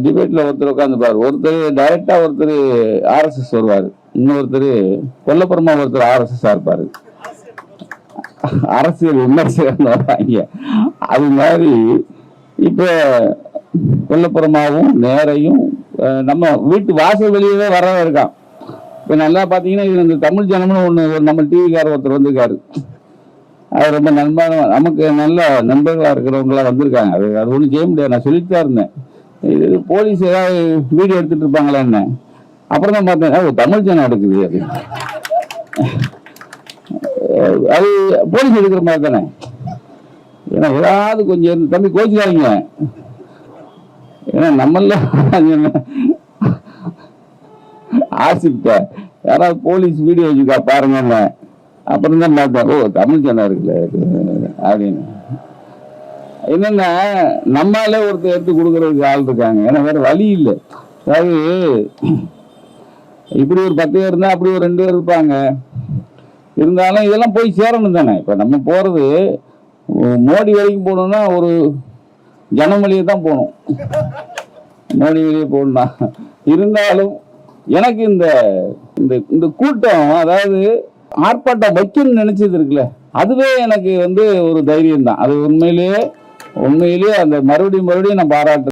டிபேட்ல ஒருத்தர் உட்காந்துப்பாரு. ஒருத்தர் டைரக்டா ஒருத்தர் ஆர்எஸ்எஸ் வருவாரு, இன்னொருத்தர் கொல்லப்புறமா ஒருத்தர் ஆர்எஸ்எஸ் இருப்பாரு. அரசியல் விமர்சகர் வர்றாங்க. அது மாதிரி இப்ப கொல்லப்புறமாவும் நேரையும் நம்ம வீட்டு வாசல் வெளியே வர இருக்கான். இப்ப நல்லா பாத்தீங்கன்னா இது இந்த தமிழ் ஜனம்னு ஒண்ணு நம்ம டிவிக்காரர் ஒருத்தர் வந்திருக்காரு. அது ரொம்ப நண்பர், நமக்கு நல்ல நண்பர்களா இருக்கிறவங்களா வந்திருக்காங்க. அது ஒன்றும் செய்ய முடியாது. நான் சொல்லிட்டு தான் இருந்தேன், இது போலீஸ் ஏதாவது வீடியோ எடுத்துட்டு இருப்பாங்களா என்ன. அப்புறம் தான் பார்த்தேன் தமிழ் ஜனம் எடுக்குது. அது போலீஸ் எடுக்கிற மாதிரி தானே. ஏன்னா ஏதாவது கொஞ்சம் தம்பி கோச்சிக்காதீங்க, ஏன்னா நம்மள ஆசிப்ட யாராவது போலீஸ் வீடியோ வச்சுக்கா பாருங்க. அப்புறம் தான் பார்த்தேன் தமிழ் ஜனம் இருக்குல்ல அப்படின்னு. என்னன்னா நம்மளாலே ஒருத்தர் எடுத்து கொடுக்கறதுக்கு ஆள் இருக்காங்க, ஏன்னா வேற வழி இல்லை. அதாவது இப்படி ஒரு 10 பேர் இருந்தா அப்படி ஒரு 2 பேர் இருப்பாங்க. இருந்தாலும் இதெல்லாம் போய் சேரணும் தானே. இப்ப நம்ம போறது மோடி வரைக்கும் போகணும்னா ஒரு ஜனம் வழியே தான் போகணும், மோடி வழியே போகணும்னா. இருந்தாலும் எனக்கு இந்த இந்த கூட்டம், அதாவது ஆர்ப்பாட்டம் வைக்கணும்னு நினைச்சது இருக்குல்ல, அதுவே எனக்கு ஒரு தைரியம் தான். அது உண்மையிலேயே அந்த மறுபடியும் நான் பாராட்டுறேன்.